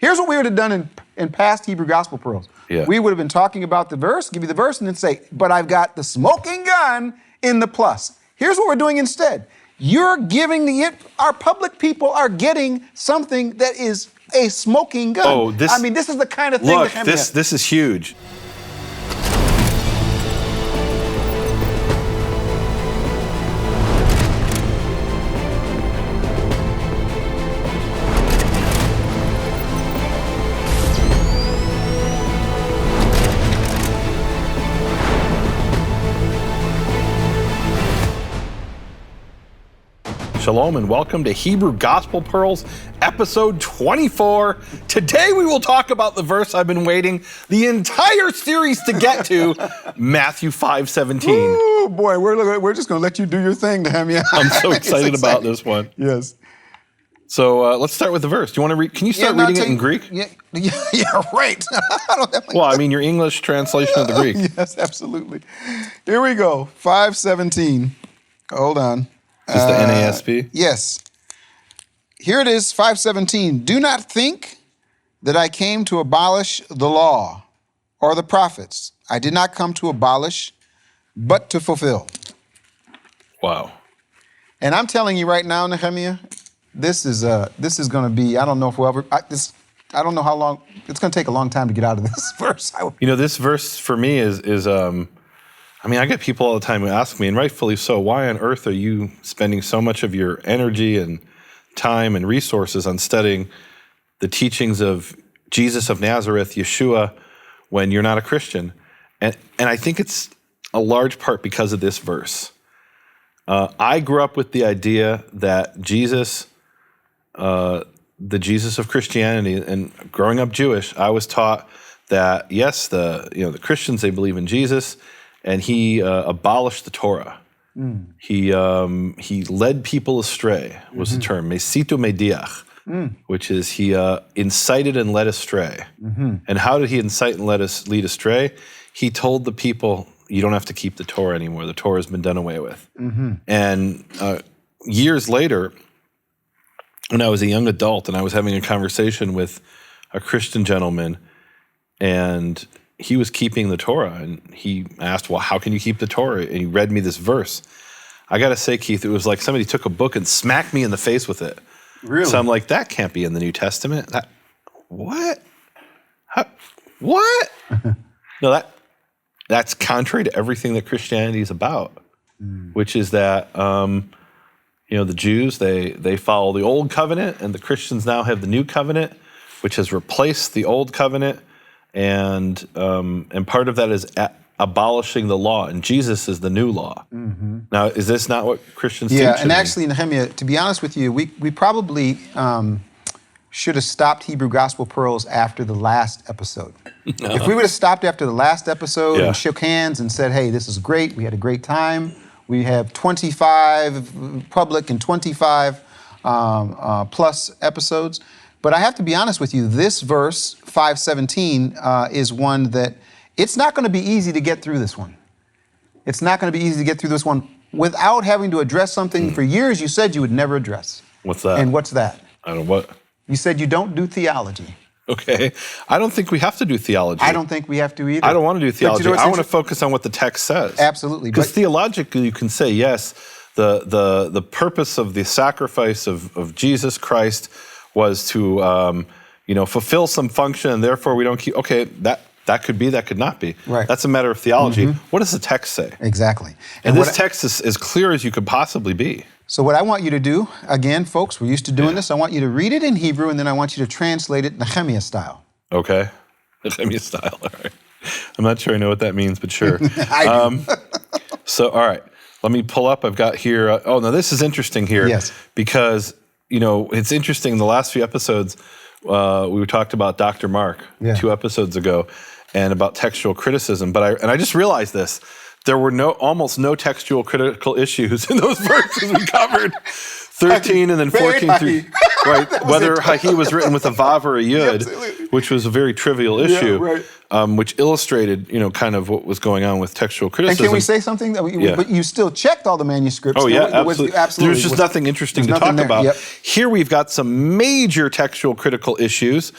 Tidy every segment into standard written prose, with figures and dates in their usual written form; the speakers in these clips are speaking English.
Here's what we would have done in past Hebrew Gospel Pearls. Yeah. We would have been talking about the verse, give you the verse, and then say, but I've got the smoking gun in the plus. Here's what we're doing instead. You're giving our public people are getting something that is a smoking gun. Oh, this is the kind of thing look, that this is huge. Shalom and welcome to Hebrew Gospel Pearls, episode 24. Today we will talk about the verse I've been waiting the entire series to get to, Matthew 5:17. Oh boy, we're just going to let you do your thing, Nehemia. I'm so excited about this one. Yes. So let's start with the verse. Do you want to read? Can you start reading it in Greek? Yeah, right. Your English translation of the Greek. Yes, absolutely. Here we go. 5:17. Hold on. Is this the NASB? Yes. Here it is, 5:17. Do not think that I came to abolish the law or the prophets. I did not come to abolish, but to fulfill. Wow. And I'm telling you right now, Nehemia, this is going to be, I don't know if we'll ever, I don't know how long, it's going to take a long time to get out of this verse. This verse for me is I get people all the time who ask me, and rightfully so, why on earth are you spending so much of your energy and time and resources on studying the teachings of Jesus of Nazareth, Yeshua, when you're not a Christian? And I think it's a large part because of this verse. I grew up with the idea that Jesus, the Jesus of Christianity, and growing up Jewish, I was taught that, yes, the Christians, they believe in Jesus, and he abolished the Torah. He led people astray, was the term, mesito mediach, which is he incited and led astray. And how did he incite and lead astray? He told the people, you don't have to keep the Torah anymore. The Torah has been done away with. And years later, when I was a young adult and I was having a conversation with a Christian gentleman, and he was keeping the Torah, and he asked, well, how can you keep the Torah? And he read me this verse. I got to say, Keith, it was like somebody took a book and smacked me in the face with it. Really? So I'm like, that can't be in the New Testament. What? What? No, that's contrary to everything that Christianity is about, which is that, the Jews, they follow the old covenant, and the Christians now have the new covenant, which has replaced the old covenant. And part of that is abolishing the law, and Jesus is the new law. Now, is this not what Christians teach? Yeah, and actually, Nehemia, to be honest with you, we probably should have stopped Hebrew Gospel Pearls after the last episode. No. If we would have stopped after the last episode and shook hands and said, hey, this is great, we had a great time, we have 25 public and 25 plus episodes. But I have to be honest with you, this verse, 5:17, is one that it's not going to be easy to get through this one. It's not going to be easy to get through this one without having to address something for years you said you would never address. What's that? And what's that? I don't know what. You said you don't do theology. Okay. I don't think we have to do theology. I don't think we have to either. I don't want to do theology. I want to focus on what the text says. Absolutely. Because theologically you can say, yes, the purpose of the sacrifice of Jesus Christ was to, fulfill some function, and therefore we don't keep. Okay, that could be, that could not be. Right. That's a matter of theology. What does the text say? Exactly. And this text is as clear as you could possibly be. So what I want you to do, again, folks, we're used to doing this. I want you to read it in Hebrew, and then I want you to translate it Nehemia style. Okay, Nehemia style. All right. I'm not sure I know what that means, but sure. I do. So, all right, let me pull up. I've got here. Now this is interesting here. Yes. Because it's interesting. In the last few episodes, we talked about Dr. Mark 2 episodes ago, and about textual criticism. But I just realized this: there were almost no textual critical issues in those verses we covered. 13 and then 14 through, right? Whether he was written with a vav or a yud, which was a very trivial issue, which illustrated, kind of what was going on with textual criticism. And can we say something? But you still checked all the manuscripts. Oh, yeah, absolutely. There's just nothing interesting to talk about. Here we've got some major textual critical issues.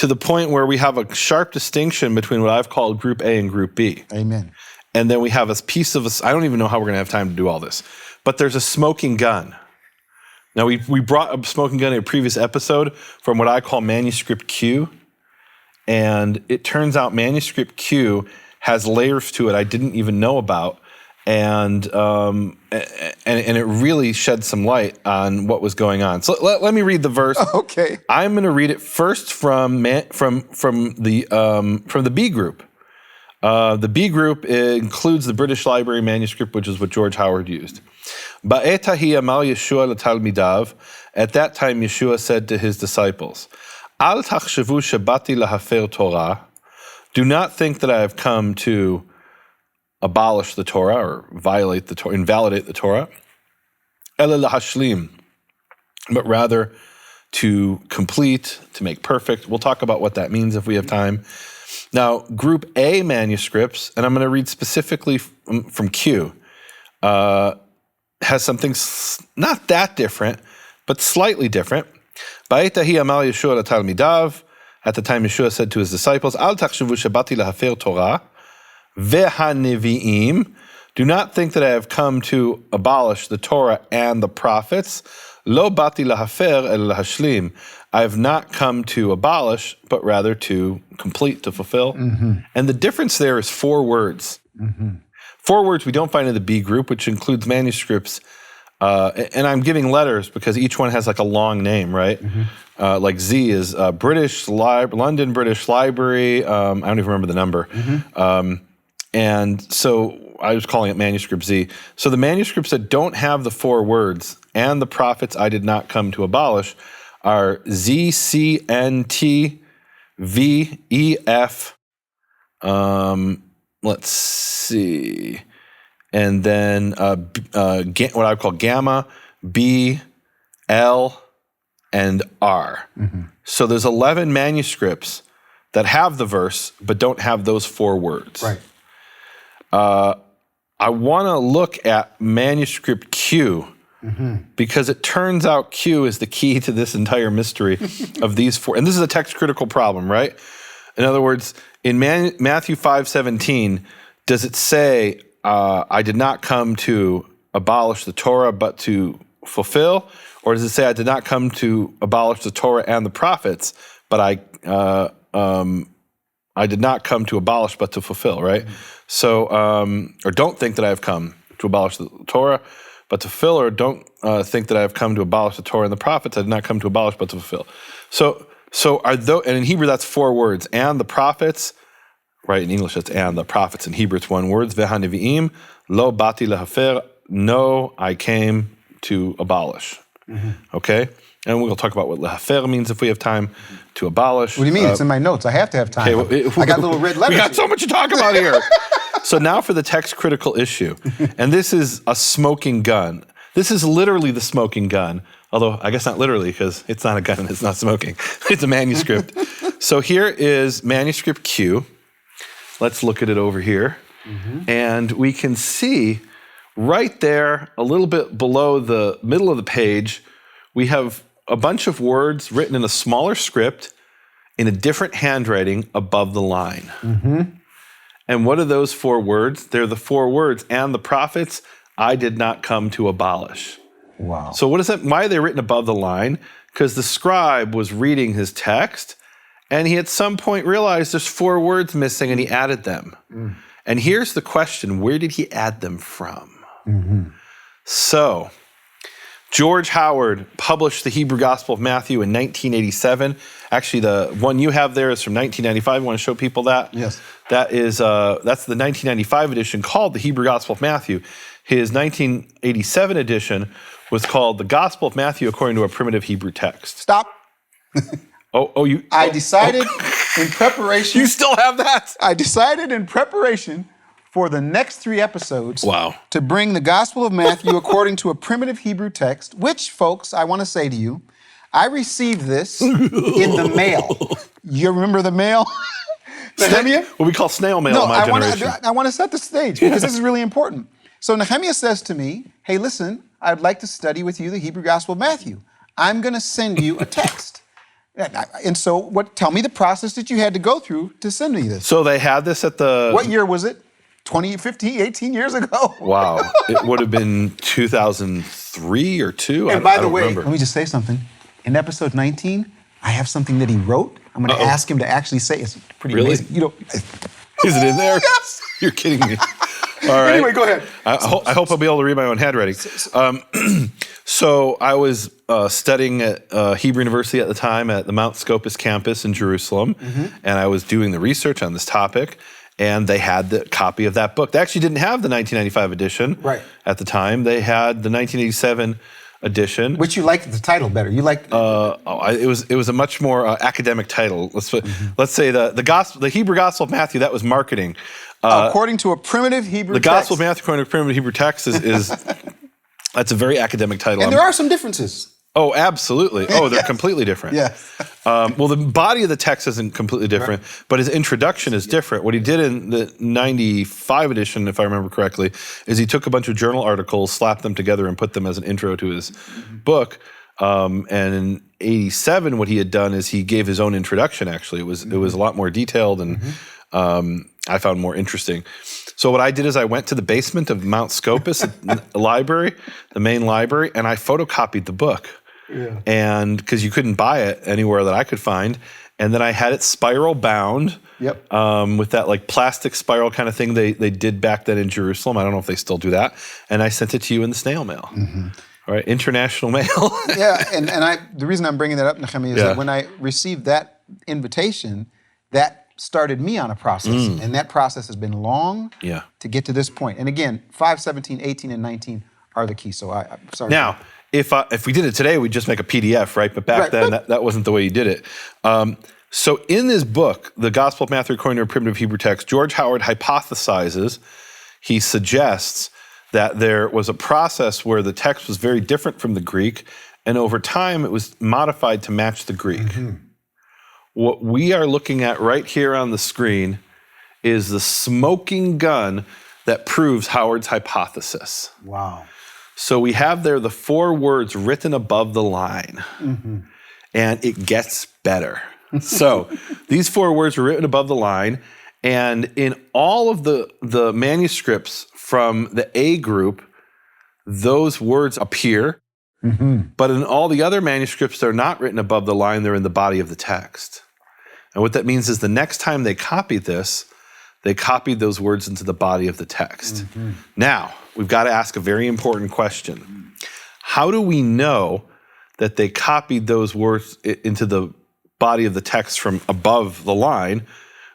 to the point where we have a sharp distinction between what I've called Group A and Group B. Amen. And then we have a piece of I don't even know how we're going to have time to do all this, but there's a smoking gun. Now, we brought a smoking gun in a previous episode from what I call manuscript Q. And it turns out manuscript Q has layers to it I didn't even know about. And it really shed some light on what was going on. So let me read the verse. Okay. I'm going to read it first from the B group. The B group includes the British Library manuscript, which is what George Howard used. Ba'et hahi amar Yeshua letalmidav. At that time, Yeshua said to his disciples, Al tachshavu shabati lahafer Torah. Do not think that I have come to abolish the Torah or violate the Torah, invalidate the Torah. Ela lahashlim, but rather to complete, to make perfect. We'll talk about what that means if we have time. Now, Group A manuscripts, and I'm going to read specifically from Q, has something not that different, but slightly different. Ba'et hahi amar Yeshua letalmidav. At the time, Yeshua said to his disciples, Al tachshavu shabati lahafer Torah ve'hanevi'im. Do not think that I have come to abolish the Torah and the prophets. Lo bati lahafer el lahashlim. I have not come to abolish, but rather to complete, to fulfill. Mm-hmm. And the difference there is 4 words. Mm-hmm. 4 words we don't find in the B group, which includes manuscripts. And I'm giving letters because each one has like a long name, right? Mm-hmm. Like Z is London British Library. I don't even remember the number. Mm-hmm. And so I was calling it manuscript Z. So the manuscripts that don't have the 4 words and the prophets I did not come to abolish are Z, C, N, T, V, E, F. Let's see. And then what I call gamma, B, L, and R. Mm-hmm. So there's 11 manuscripts that have the verse but don't have those 4 words. Right. I want to look at manuscript Q because it turns out Q is the key to this entire mystery of these 4. And this is a text critical problem, right? In other words, in Matthew 5:17, does it say, I did not come to abolish the Torah but to fulfill? Or does it say, I did not come to abolish the Torah and the prophets, but I did not come to abolish but to fulfill, right? So, or don't think that I have come to abolish the Torah but to fulfill, or don't think that I have come to abolish the Torah and the prophets. I did not come to abolish but to fulfill. So are those, and in Hebrew that's 4 words, and the prophets, right? In English it's and the prophets. In Hebrew it's 1 word, ve'hanevi'im, lo bati lahafer, no, I came to abolish. Mm-hmm. Okay? And we'll talk about what lahafer means if we have time, to abolish. What do you mean? It's in my notes. I have to have time. Okay, I got little red letters. We got so much to talk about here. So now for the text critical issue. And this is a smoking gun. This is literally the smoking gun. Although I guess not literally because it's not a gun and it's not smoking. It's a manuscript. So here is manuscript Q. Let's look at it over here. Mm-hmm. And we can see right there, a little bit below the middle of the page, we have a bunch of words written in a smaller script in a different handwriting above the line. Mm-hmm. And what are those 4 words? They're the 4 words, and the prophets I did not come to abolish. Wow. So what is that? Why are they written above the line? Because the scribe was reading his text, and he at some point realized there's 4 words missing, and he added them. Mm. And here's the question, where did he add them from? Mm-hmm. So, George Howard published the Hebrew Gospel of Matthew in 1987. Actually, the one you have there is from 1995. I want to show people that. Yes. That's the 1995 edition called the Hebrew Gospel of Matthew. His 1987 edition was called the Gospel of Matthew according to a primitive Hebrew text. Stop. I decided in preparation. You still have that? I decided in preparation for the next 3 episodes to bring the Gospel of Matthew according to a primitive Hebrew text, which, folks, I want to say to you, I received this in the mail. You remember the mail? Nehemia? What we call snail mail in my generation. I want to set the stage because this is really important. So Nehemia says to me, hey, listen, I'd like to study with you the Hebrew Gospel of Matthew. I'm going to send you a text. And so, tell me the process that you had to go through to send me this. So they had this at the... What year was it? 20, 15, 18 years ago? Wow. It would have been 2003 or 2. And by the way, remember. let me just say something. In episode 19, I have something that he wrote. I'm going to ask him to actually say it's pretty amazing. Is it in there? Yes. You're kidding me. All right. Anyway, go ahead. I hope I'll be able to read my own handwriting. So I was studying at Hebrew University at the time at the Mount Scopus campus in Jerusalem, and I was doing the research on this topic, and they had the copy of that book. They actually didn't have the 1995 edition at the time. They had the 1987 edition. Which you liked the title better. You liked it was a much more academic title. Let's say the Hebrew Gospel of Matthew, that was marketing. According to a primitive Hebrew text. The Gospel of Matthew according to a primitive Hebrew text is that's a very academic title. And there are some differences. Oh, absolutely. Oh, they're completely different. Yes. Well, the body of the text isn't completely different, but his introduction is different. What he did in the 95 edition, if I remember correctly, is he took a bunch of journal articles, slapped them together, and put them as an intro to his book. And in 87, what he had done is he gave his own introduction, actually. It was a lot more detailed and I found more interesting. So what I did is I went to the basement of Mount Scopus library, the main library, and I photocopied the book. Yeah. And because you couldn't buy it anywhere that I could find. And then I had it spiral bound with that like plastic spiral kind of thing they did back then in Jerusalem. I don't know if they still do that. And I sent it to you in the snail mail. All right, international mail. Yeah, and the reason I'm bringing that up, Nehemia, is that when I received that invitation, that started me on a process. And that process has been long to get to this point. And again, 5, 17, 18, and 19 are the key. So I'm sorry. Now, if we did it today, we'd just make a PDF, right? But back then, that wasn't the way you did it. So in this book, The Gospel of Matthew according to a primitive Hebrew text, George Howard hypothesizes, he suggests that there was a process where the text was very different from the Greek, and over time it was modified to match the Greek. What we are looking at right here on the screen is the smoking gun that proves Howard's hypothesis. Wow. So we have there the 4 words written above the line, and it gets better. So these 4 words were written above the line, and in all of the manuscripts from the A group, those words appear, but in all the other manuscripts, they're not written above the line, they're in the body of the text. And what that means is the next time they copied this, they copied those words into the body of the text. Now, we've got to ask a very important question. How do we know that they copied those words into the body of the text from above the line?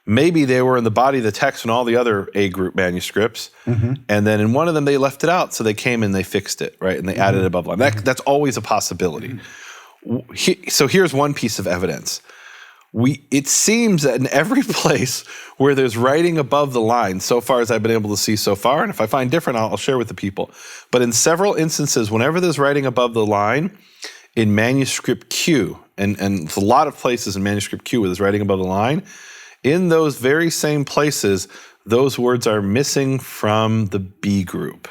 Maybe they were in the body of the text in all the other A group manuscripts, and then in one of them they left it out, so they came and they fixed it, right? And they added it above the line. That's always a possibility. So here's one piece of evidence. It seems that in every place where there's writing above the line, so far as I've been able to see so far, and if I find different, I'll share with the people. But in several instances, whenever there's writing above the line, in manuscript Q, and there's a lot of places in manuscript Q where there's writing above the line, in those very same places, those words are missing from the B group,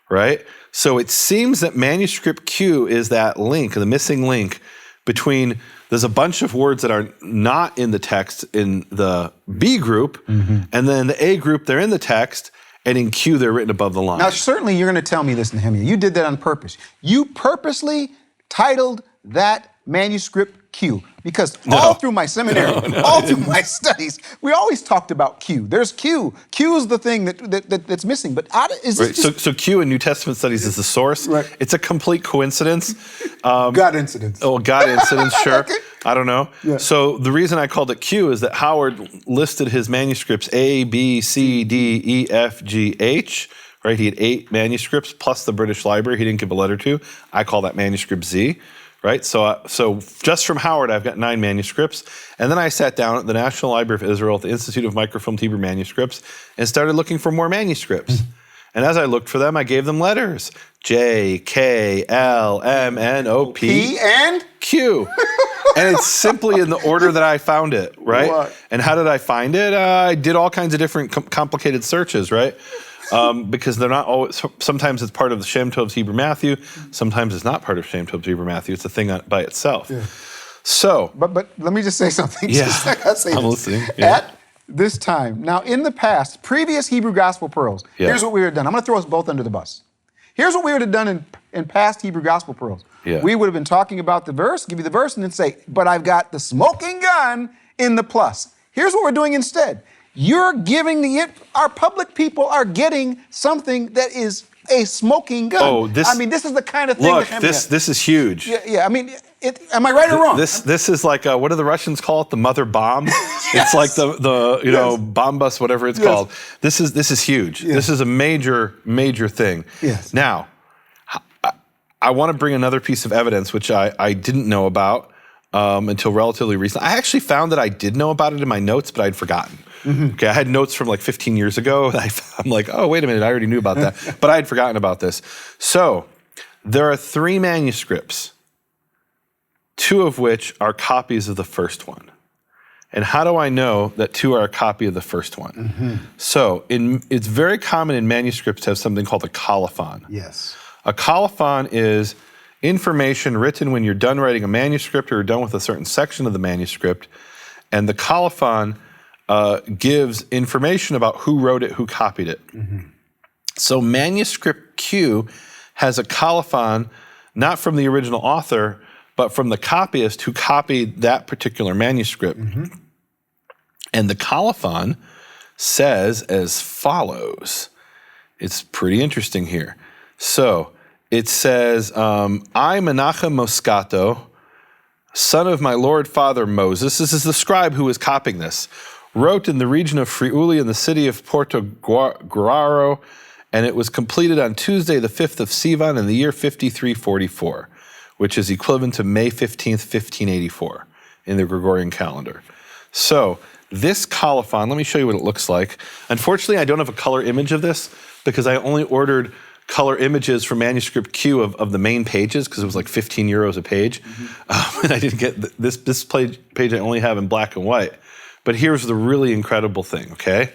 right? So it seems that manuscript Q is that link, the missing link between, there's a bunch of words that are not in the text in the B group, and then the A group, they're in the text, and in Q, they're written above the line. Now, certainly you're going to tell me this, Nehemia. You did that on purpose. You purposely titled that manuscript Q, because all through my seminary, all through my studies, we always talked about Q. There's Q. Q is the thing that's missing. But is this just... So Q in New Testament studies is the source. Right. It's a complete coincidence. God incidence. Oh, God incidence, sure. Okay. I don't know. Yeah. So the reason I called it Q is that Howard listed his manuscripts A, B, C, D, E, F, G, H. Right? He had 8 manuscripts plus the British Library he didn't give a letter to. I call that manuscript Z. Right, so just from Howard, I've got 9 manuscripts, and then I sat down at the National Library of Israel at the Institute of Microfilmed Hebrew Manuscripts and started looking for more manuscripts. And as I looked for them, I gave them letters: J, K, L, M, N, O, P, and Q. And it's simply in the order that I found it, right? What? And how did I find it? I did all kinds of different complicated searches, right? Because they're not always, sometimes it's part of the Shem Tov's Hebrew Matthew, sometimes it's not part of Shem Tov's Hebrew Matthew, it's a thing by itself. Yeah. So, but let me just say something. Yeah, Just, I gotta say I'm this. listening. Yeah. At this time, now in the past, previous Hebrew Gospel Pearls, here's what we would have done. I'm going to throw us both under the bus. Here's what we would have done in past Hebrew Gospel Pearls. Yeah. We would have been talking about the verse, give you the verse, and then say, but I've got the smoking gun in the plus. Here's what we're doing instead. You're giving our public people are getting something that is a smoking gun. Oh, I mean, this is the kind of thing. Look, this is huge. Yeah. I mean, am I right or wrong? This is like what do the Russians call it? The mother bomb. Yes. It's like the bombus, whatever it's called. This is huge. Yes. This is a major thing. Yes. Now, I want to bring another piece of evidence which I didn't know about until relatively recently. I actually found that I did know about it in my notes, but I'd forgotten. Mm-hmm. Okay, I had notes from like 15 years ago. I'm like, oh, wait a minute, I already knew about that. But I had forgotten about this. So there are 3 manuscripts, 2 of which are copies of the first one. And how do I know that 2 are a copy of the first one? Mm-hmm. So it's very common in manuscripts to have something called a colophon. Yes. A colophon is information written when you're done writing a manuscript or you're done with a certain section of the manuscript. And the colophon gives information about who wrote it, who copied it. Mm-hmm. So manuscript Q has a colophon, not from the original author, but from the copyist who copied that particular manuscript. Mm-hmm. And the colophon says as follows. It's pretty interesting here. So it says, I, Menachem Moscato, son of my Lord Father Moses, this is the scribe who is copying this, wrote in the region of Friuli in the city of Porto Guararo, and it was completed on Tuesday, the 5th of Sivan in the year 5344, which is equivalent to May 15th, 1584 in the Gregorian calendar. So this colophon, let me show you what it looks like. Unfortunately, I don't have a color image of this because I only ordered color images from manuscript Q of the main pages because it was like 15 euros a page. Mm-hmm. And I didn't get this page I only have in black and white. But here's the really incredible thing, okay?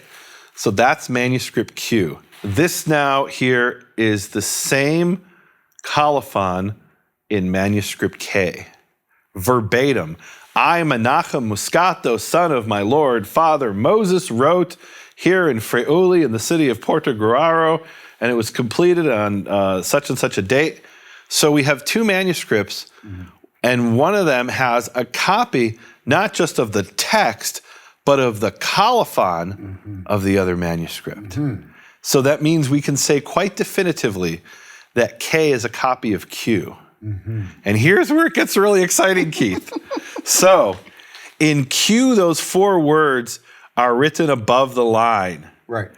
So that's manuscript Q. This now here is the same colophon in manuscript K. Verbatim. I, Menachem Moscato, son of my Lord Father Moses, wrote here in Friuli in the city of Porto Guararo, and it was completed on such and such a date. So we have 2 manuscripts, and one of them has a copy, not just of the text, but of the colophon of the other manuscript. Mm-hmm. So that means we can say quite definitively that K is a copy of Q. Mm-hmm. And here's where it gets really exciting, Keith. So in Q, those 4 words are written above the line. Right.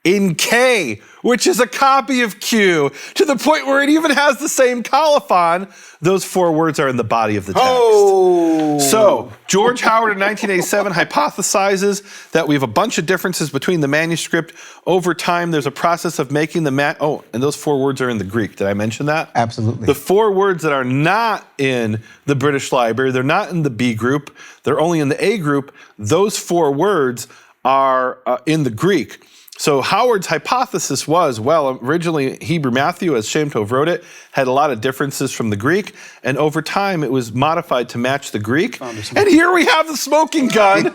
In K, which is a copy of Q, to the point where it even has the same colophon, those 4 words are in the body of the text. Oh! So, George Howard in 1987 hypothesizes that we have a bunch of differences between the manuscript. Over time, there's a process of making the and those 4 words are in the Greek. Did I mention that? Absolutely. The 4 words that are not in the British Library, they're not in the B group, they're only in the A group, those 4 words are in the Greek. So Howard's hypothesis was, well, originally Hebrew Matthew, as Shem Tov wrote it, had a lot of differences from the Greek, and over time it was modified to match the Greek. And here we have the smoking gun,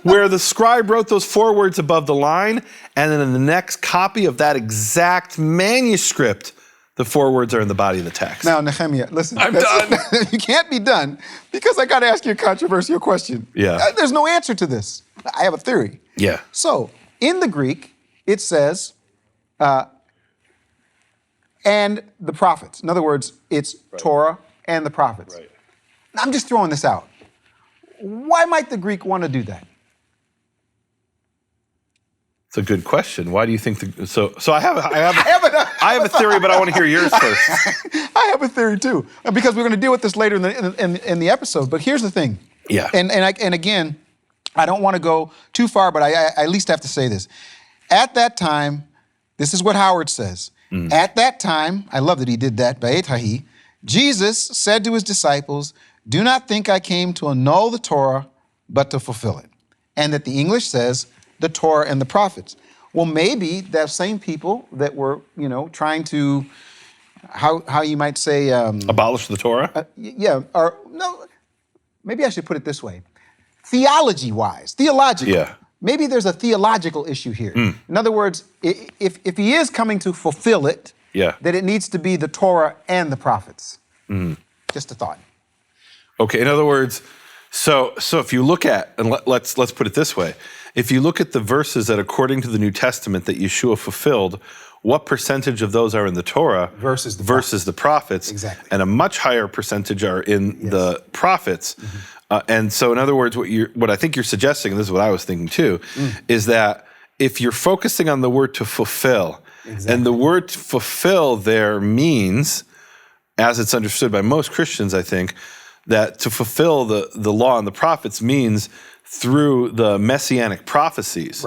where the scribe wrote those 4 words above the line, and then in the next copy of that exact manuscript, the 4 words are in the body of the text. Now, Nehemia, listen. I'm done. You can't be done because I got to ask you a controversial question. Yeah. There's no answer to this. I have a theory. Yeah. So, in the Greek, it says, and the prophets. In other words, it's Torah and the prophets. Right. I'm just throwing this out. Why might the Greek want to do that? It's a good question. Why do you think so I have a theory, but I want to hear yours first. I have a theory too, because we're going to deal with this later in the episode. But here's the thing. Yeah. And again, I don't want to go too far, but I at least have to say this. At that time, this is what Howard says. At that time, I love that he did that, Ba'etahi, Jesus said to his disciples, do not think I came to annul the Torah, but to fulfill it. And that the English says, the Torah and the prophets. Well, maybe that same people that were, trying to, how you might say... abolish the Torah? Yeah, or no, maybe I should put it this way, theology-wise, theological. Yeah. Maybe there's a theological issue here. In other words, if he is coming to fulfill it, that it needs to be the Torah and the prophets. Just a thought. Okay, in other words, so if you look at, and let's put it this way, if you look at the verses that according to the New Testament that Yeshua fulfilled, what percentage of those are in the Torah versus the prophets? Exactly. And a much higher percentage are in the prophets. And so in other words, what I think you're suggesting, and this is what I was thinking too, is that if you're focusing on the word to fulfill, and the word to fulfill there means, as it's understood by most Christians, I think, that to fulfill the law and the prophets means through the messianic prophecies.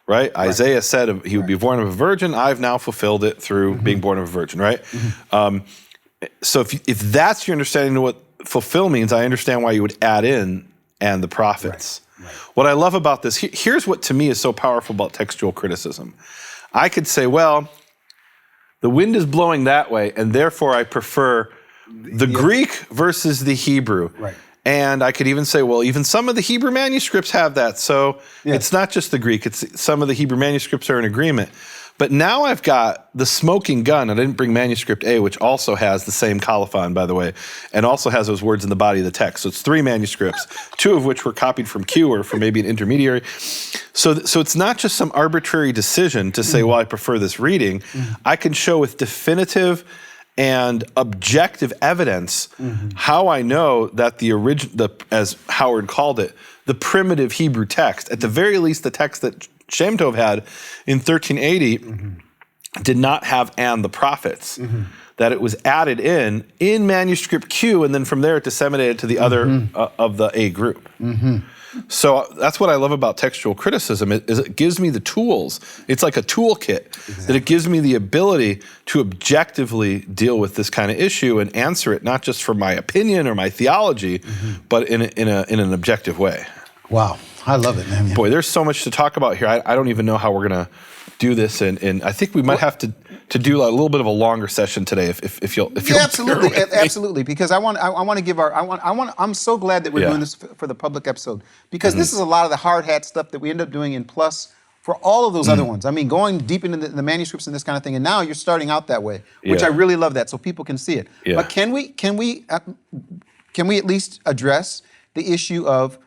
Right? Isaiah said he would be born of a virgin. I've now fulfilled it through being born of a virgin, right? So if that's your understanding of what fulfill means, I understand why you would add in and the prophets. What I love about this, here's what to me is so powerful about textual criticism. I could say, well, the wind is blowing that way, and therefore I prefer the Greek versus the Hebrew. And I could even say, well, even some of the Hebrew manuscripts have that. So it's not just the Greek. It's some of the Hebrew manuscripts are in agreement. But now I've got the smoking gun. I didn't bring manuscript A, which also has the same colophon, by the way, and also has those words in the body of the text. So it's 3 manuscripts, 2 of which were copied from Q or from maybe an intermediary. So it's not just some arbitrary decision to say, well, I prefer this reading. I can show with definitive and objective evidence how I know that the original, as Howard called it, the primitive Hebrew text, at the very least the text that Shem Tov had in 1380 did not have and the prophets, that it was added in manuscript Q, and then from there it disseminated to the other of the A group. So that's what I love about textual criticism, is it gives me the tools. It's like a toolkit that it gives me the ability to objectively deal with this kind of issue and answer it, not just from my opinion or my theology, but in an objective way. Wow, I love it, man. Boy, there's so much to talk about here. I don't even know how we're going to do this, and I think we might have to do a little bit of a longer session today, if you'll absolutely, because I want to give I'm so glad that we're doing this for the public episode, because this is a lot of the hard hat stuff that we end up doing in Plus for all of those other ones. I mean, going deep into the manuscripts and this kind of thing, and now you're starting out that way, which I really love that, so people can see it. But can we at least address the issue of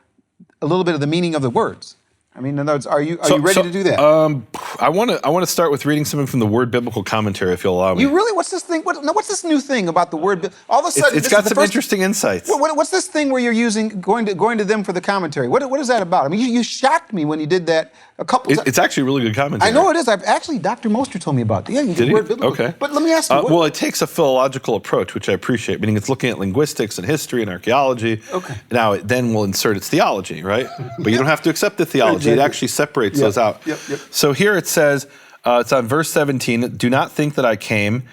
a little bit of the meaning of the words? I mean, in other words, are you ready to do that? I want to start with reading something from the Word Biblical Commentary, if you'll allow me. You really? What's this thing? What's this new thing about the Word? All of a sudden, it's got some interesting insights. What's this thing where you're going to them for the commentary? What is that about? I mean, you shocked me when you did that a couple times. It's actually really good commentary. I know it is. Dr. Moster told me about it. Yeah, you did Word Biblical. Okay. But let me ask you. Well, it takes a philological approach, which I appreciate, meaning it's looking at linguistics and history and archaeology. Okay. Now, it then will insert its theology, right? But you don't have to accept the theology. Exactly. It actually separates those out. Yep. So here it says, it's on verse 17, do not think that I came,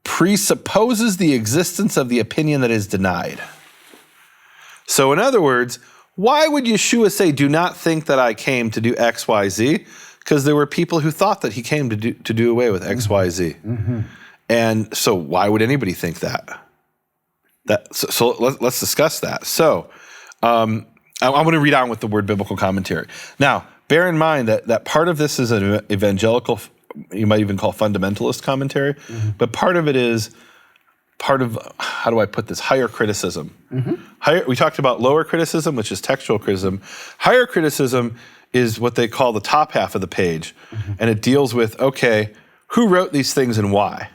presupposes the existence of the opinion that is denied. So in other words, why would Yeshua say, do not think that I came to do X, Y, Z? Because there were people who thought that he came to do away with X, Y, Z. And so why would anybody think that? So let's discuss that. So I'm going to read on with the Word Biblical Commentary. Now, bear in mind that part of this is an evangelical, you might even call fundamentalist commentary, but part of it is how do I put this, higher criticism. We talked about lower criticism, which is textual criticism. Higher criticism is what they call the top half of the page, and it deals with, okay, who wrote these things and why?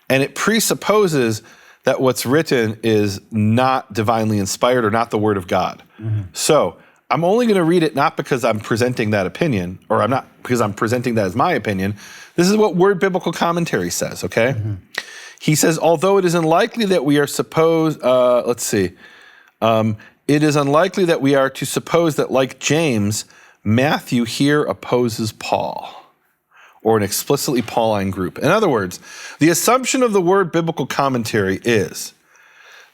And it presupposes that what's written is not divinely inspired or not the Word of God. So I'm only going to read it not because I'm presenting that opinion, or I'm not because I'm presenting that as my opinion. This is what Word Biblical Commentary says, okay? He says, although it is unlikely that we are it is unlikely that we are to suppose that, like James, Matthew here opposes Paul, or an explicitly Pauline group. In other words, the assumption of the Word Biblical Commentary is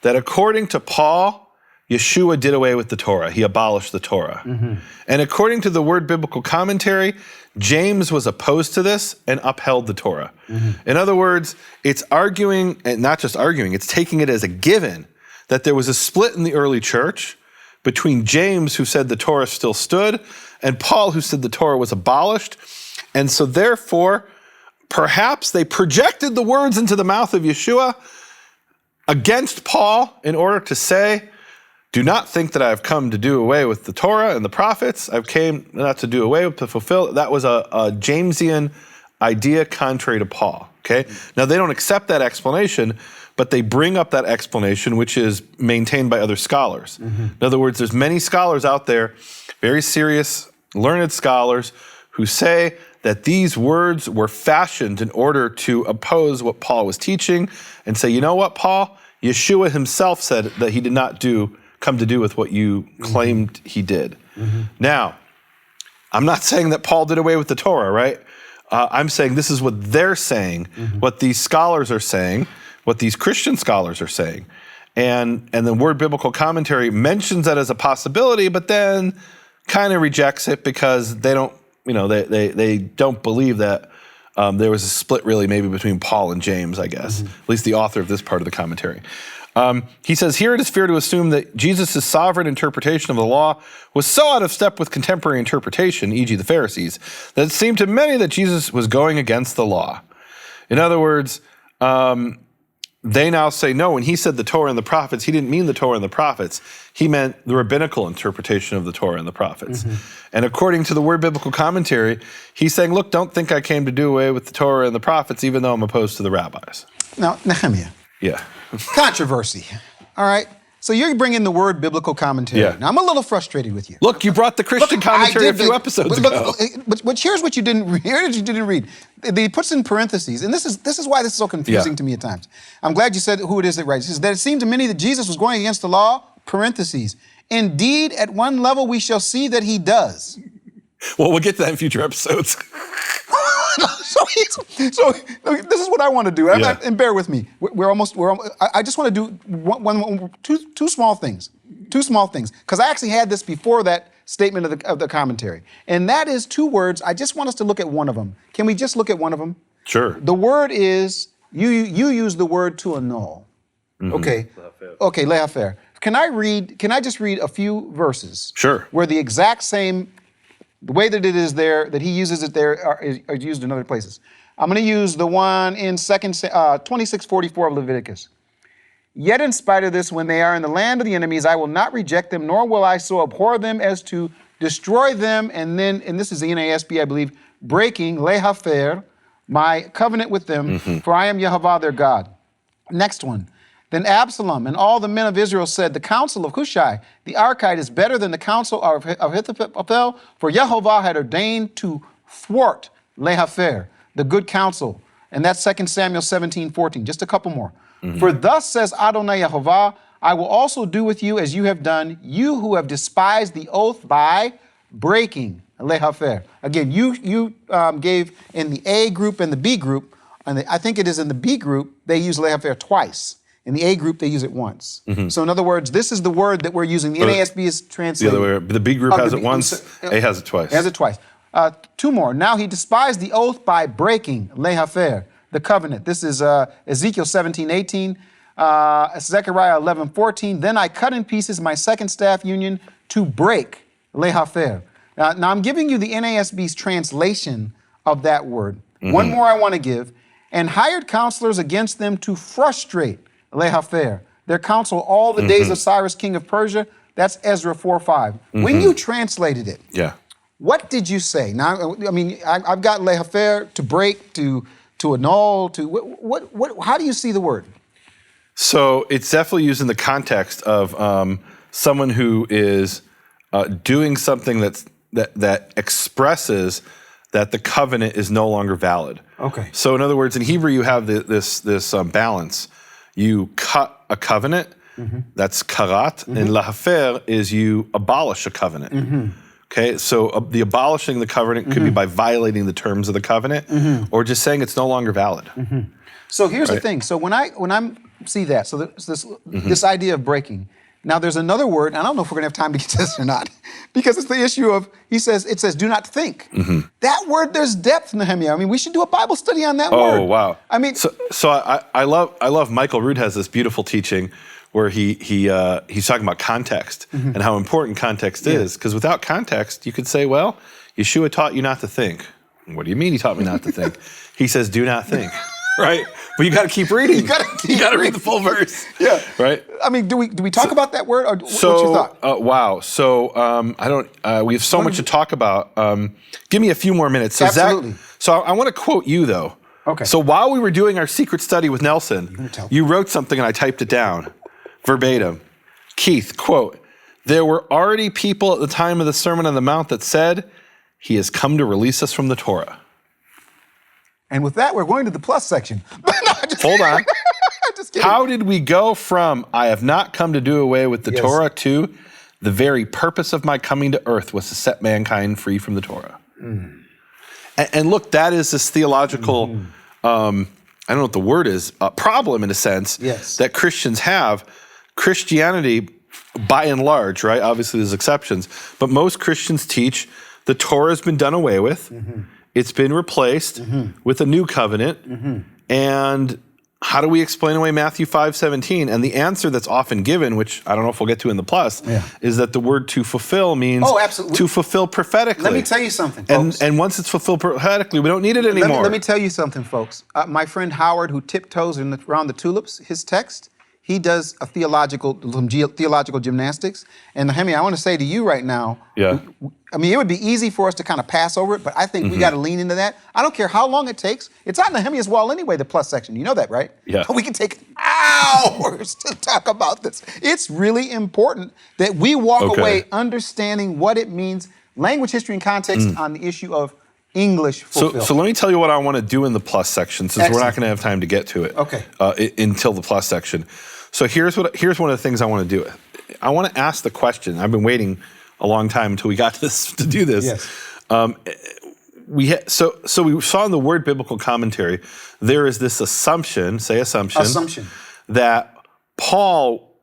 that according to Paul, Yeshua did away with the Torah. He abolished the Torah. And according to the Word Biblical Commentary, James was opposed to this and upheld the Torah. In other words, it's arguing, and not just arguing, it's taking it as a given that there was a split in the early church between James, who said the Torah still stood, and Paul, who said the Torah was abolished. And so therefore, perhaps they projected the words into the mouth of Yeshua against Paul in order to say, do not think that I have come to do away with the Torah and the prophets. I've came not to do away with, to fulfill. That was a Jamesian idea contrary to Paul, okay? Now, they don't accept that explanation, but they bring up that explanation, which is maintained by other scholars. In other words, there's many scholars out there, very serious, learned scholars, who say that these words were fashioned in order to oppose what Paul was teaching and say, you know what, Paul? Yeshua himself said that he did not come to do with what you claimed he did. Now, I'm not saying that Paul did away with the Torah, right? I'm saying this is what they're saying, what these scholars are saying, what these Christian scholars are saying. And the Word Biblical Commentary mentions that as a possibility, but then kind of rejects it because they don't, they don't believe that there was a split really maybe between Paul and James, I guess, at least the author of this part of the commentary. He says, here it is fair to assume that Jesus' sovereign interpretation of the law was so out of step with contemporary interpretation, e.g. the Pharisees, that it seemed to many that Jesus was going against the law. In other words, they now say, no, when he said the Torah and the prophets, he didn't mean the Torah and the prophets. He meant the rabbinical interpretation of the Torah and the prophets. And according to the Word Biblical Commentary, he's saying, look, don't think I came to do away with the Torah and the prophets, even though I'm opposed to the rabbis. Now, Nehemia. Yeah. Controversy. All right. So you're bringing the Word Biblical Commentary. Yeah. Now, I'm a little frustrated with you. Look, you brought the Christian commentary a few episodes ago. But here's what you didn't read. He puts in parentheses, and this is why this is so confusing to me at times. I'm glad you said who it is that writes. He says that it seemed to many that Jesus was going against the law, parentheses. Indeed, at one level we shall see that he does. Well, we'll get to that in future episodes. So this is what I want to do, and bear with me. I just want to do two small things, because I actually had this before that statement of the commentary, and that is two words. I just want us to look at one of them. Can we just look at one of them? Sure. The word is you use the word to annul. Okay. Okay, lehafer. Can I just read a few verses? Sure. Where the exact same. The way that it is there, that he uses it there, are used in other places. I'm going to use the one in 26:44 of Leviticus. Yet in spite of this, when they are in the land of the enemies, I will not reject them, nor will I so abhor them as to destroy them. And this is the NASB, I believe, breaking, lehafer, my covenant with them, for I am Yehovah their God. Next one. Then Absalom and all the men of Israel said, the counsel of Hushai, the Archite, is better than the counsel of Ahithophel, for Yehovah had ordained to thwart lehafer, the good counsel. And that's 2 Samuel 17:14. Just a couple more. For thus says Adonai Yehovah, I will also do with you as you have done, you who have despised the oath by breaking lehafer. Again, you gave in the A group and the B group, and I think it is in the B group, they use lehafer twice. In the A group, they use it once. So in other words, this is the word that we're using. The NASB is translated. The other way, the B group has it once, A has it twice. Has it twice. Two more. Now he despised the oath by breaking, lehafer, the covenant. This is Ezekiel 17:18, Zechariah 11:14. Then I cut in pieces my second staff union to break, lehafer. Now I'm giving you the NASB's translation of that word. One more I want to give. And hired counselors against them to frustrate, lehafer, their counsel all the days of Cyrus, king of Persia. That's Ezra 4:5. When you translated it, what did you say? Now, I mean, I've got lehafer, to break, to annul, to what? How do you see the word? So it's definitely used in the context of someone who is doing something that expresses that the covenant is no longer valid. Okay. So in other words, in Hebrew, you have this balance. You cut a covenant, that's karat, and lehafer is you abolish a covenant. Okay, so the abolishing the covenant could be by violating the terms of the covenant, or just saying it's no longer valid. So here's the thing. So when I see that, so this idea of breaking. Now there's another word, and I don't know if we're gonna have time to get to this or not, because it's the issue of, it says, do not think. That word, there's depth, Nehemia. I mean, we should do a Bible study on that word. Oh, wow. I mean, so I love Michael Rood has this beautiful teaching where he's talking about context and how important context is. Because without context, you could say, well, Yeshua taught you not to think. What do you mean he taught me not to think? He says, do not think, right? But you got to keep reading. You got to read the full verse. Yeah. Right? I mean, do we talk about that word? Or what's your thought? Wow. So we have so much to talk about. Give me a few more minutes. So Absolutely. I want to quote you, though. Okay. So while we were doing our secret study with Nelson, you wrote something and I typed it down verbatim. Keith, quote, there were already people at the time of the Sermon on the Mount that said, he has come to release us from the Torah. And with that, we're going to the plus section. Hold on. How did we go from, I have not come to do away with the Torah, to the very purpose of my coming to earth was to set mankind free from the Torah? And look, that is this theological, I don't know what the word is, problem in a sense that Christians have. Christianity, by and large, right? Obviously there's exceptions, but most Christians teach the Torah has been done away with. It's been replaced with a new covenant. And how do we explain away Matthew 5:17? And the answer that's often given, which I don't know if we'll get to in the plus, is that the word to fulfill means to fulfill prophetically. Let me tell you something, folks. And once it's fulfilled prophetically, we don't need it anymore. Let me tell you something, folks. My friend Howard, who tiptoes around the tulips, his text, he does a theological gymnastics. And Nehemia, I want to say to you right now, I mean, it would be easy for us to kind of pass over it, but I think we got to lean into that. I don't care how long it takes. It's on Nehemia's wall anyway, the plus section. You know that, right? Yeah. We can take hours to talk about this. It's really important that we walk away understanding what it means, language, history, and context on the issue of English fulfilled. So let me tell you what I want to do in the plus section, since we're not going to have time to get to it until the plus section. So here's one of the things I want to do. I want to ask the question. I've been waiting a long time until we got to do this. So we saw in the Word Biblical Commentary, there is this assumption that Paul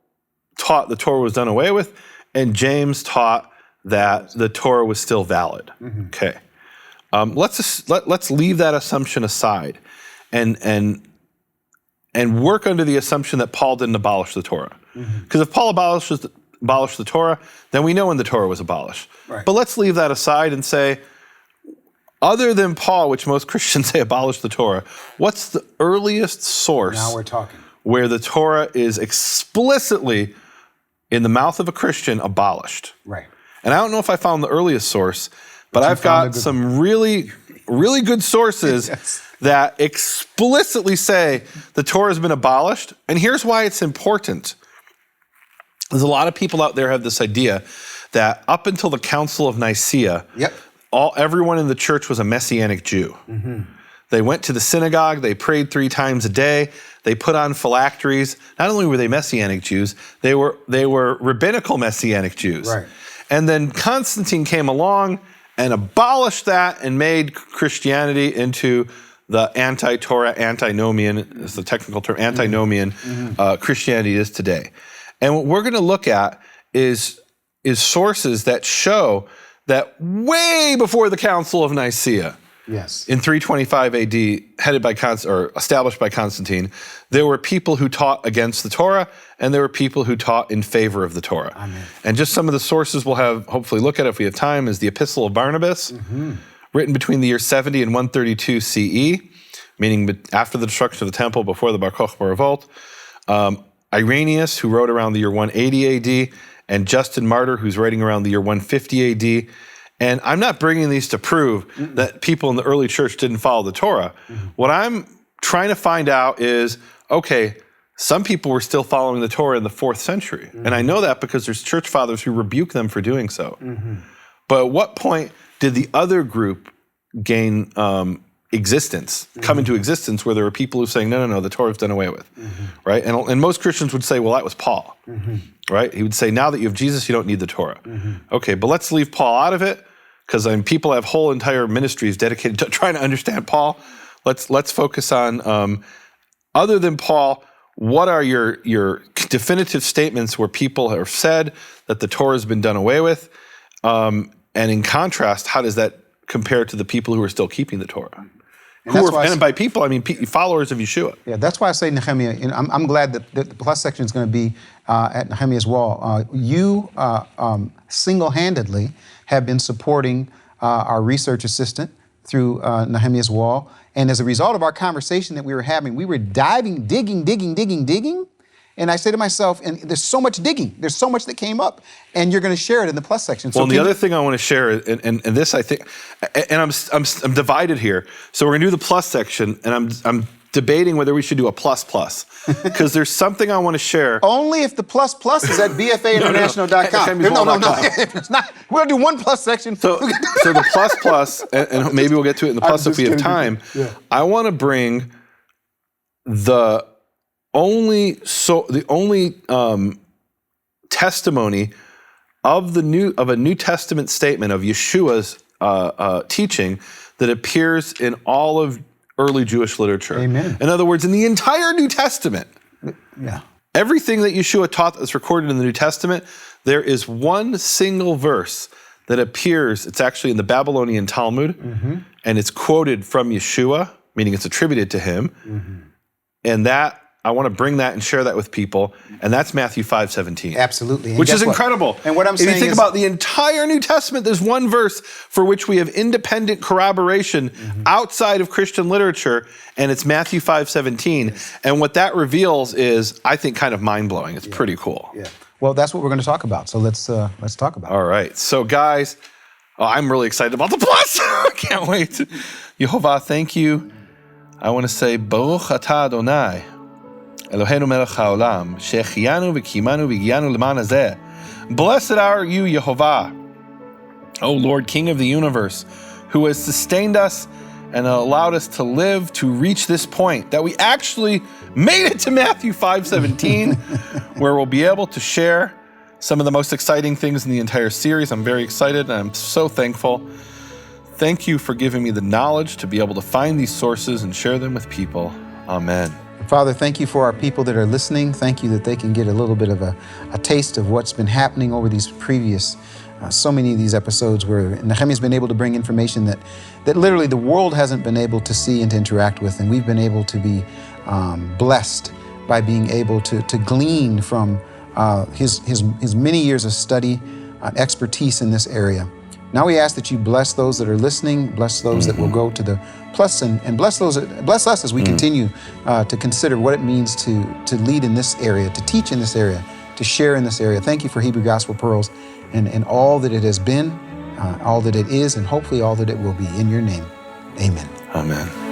taught the Torah was done away with, and James taught that the Torah was still valid. Okay. Let's leave that assumption aside and work under the assumption that Paul didn't abolish the Torah. Because if Paul abolished the Torah, then we know when the Torah was abolished. But let's leave that aside and say, other than Paul, which most Christians say abolished the Torah, what's the earliest source where the Torah is explicitly, in the mouth of a Christian, abolished? And I don't know if I found the earliest source, but I've got some really, really good sources that explicitly say the Torah has been abolished. And here's why it's important. There's a lot of people out there have this idea that up until the Council of Nicaea, everyone in the church was a Messianic Jew. They went to the synagogue, they prayed 3 times a day, they put on phylacteries. Not only were they Messianic Jews, they were rabbinical Messianic Jews. And then Constantine came along and abolished that and made Christianity into the anti-Torah, antinomian, is the technical term, antinomian Christianity is today. And what we're going to look at is sources that show that way before the Council of Nicaea, in 325 AD, headed by established by Constantine, there were people who taught against the Torah, and there were people who taught in favor of the Torah. And just some of the sources we'll have, hopefully look at if we have time, is the Epistle of Barnabas, written between the year 70 and 132 CE, meaning after the destruction of the temple, before the Bar Kokhba revolt. Irenaeus, who wrote around the year 180 AD, and Justin Martyr, who's writing around the year 150 AD. And I'm not bringing these to prove that people in the early church didn't follow the Torah. What I'm trying to find out is, okay, some people were still following the Torah in the 4th century. And I know that because there's church fathers who rebuke them for doing so. But at what point did the other group gain existence, come into existence, where there were people who saying, no, the Torah's done away with, right? And most Christians would say, well, that was Paul, right? He would say, now that you have Jesus, you don't need the Torah. Okay, but let's leave Paul out of it, because people have whole entire ministries dedicated to trying to understand Paul. Let's focus on, other than Paul, what are your definitive statements where people have said that the Torah has been done away with? And in contrast, how does that compare to the people who are still keeping the Torah? And by people, I mean followers of Yeshua. Yeah, that's why I say Nehemia. And I'm glad that the plus section is going to be at Nehemia's wall. You single-handedly have been supporting our research assistant through Nehemia's wall. And as a result of our conversation that we were having, we were digging. And I say to myself, and there's so much digging. There's so much that came up. And you're going to share it in the plus section. So well, and the other thing I want to share, and this I think, and I'm divided here. So we're going to do the plus section, and I'm debating whether we should do a plus, because there's something I want to share. Only if the plus is at bfainternational.com. No. If it's not, we're going to do one plus section. So the plus, and maybe we'll get to it in the plus if we have time. Yeah. I want to bring the only testimony of a New Testament statement of Yeshua's teaching that appears in all of early Jewish literature. Amen. In other words, in the entire New Testament, everything that Yeshua taught that's recorded in the New Testament, there is one single verse that appears. It's actually in the Babylonian Talmud, and it's quoted from Yeshua, meaning it's attributed to him, and that. I want to bring that and share that with people, and that's Matthew 5:17. Absolutely. Which is incredible. And what I'm saying is, if you think about the entire New Testament, there's one verse for which we have independent corroboration outside of Christian literature, and it's Matthew 5:17. Yes. And what that reveals is, I think, kind of mind-blowing. It's pretty cool. Yeah. Well, that's what we're going to talk about. So let's talk about it. All right. So guys, I'm really excited about the plus. I can't wait. Yehovah, thank you. I want to say, Baruch atah Adonai. Eloheinu melech haolam, she'echianu v'kimanu v'gianu l'man hazeh. Blessed are you, Yehovah, O Lord, King of the universe, who has sustained us and allowed us to live to reach this point, that we actually made it to Matthew 5:17, where we'll be able to share some of the most exciting things in the entire series. I'm very excited, and I'm so thankful. Thank you for giving me the knowledge to be able to find these sources and share them with people. Amen. Father, thank you for our people that are listening. Thank you that they can get a little bit of a taste of what's been happening over these previous, so many of these episodes where Nehemia's been able to bring information that literally the world hasn't been able to see and to interact with. And we've been able to be blessed by being able to glean from his many years of study, expertise in this area. Now we ask that you bless those that are listening, bless those that will go to the plus, and bless us as we continue to consider what it means to lead in this area, to teach in this area, to share in this area. Thank you for Hebrew Gospel Pearls and all that it has been, all that it is, and hopefully all that it will be. In your name, amen. Amen.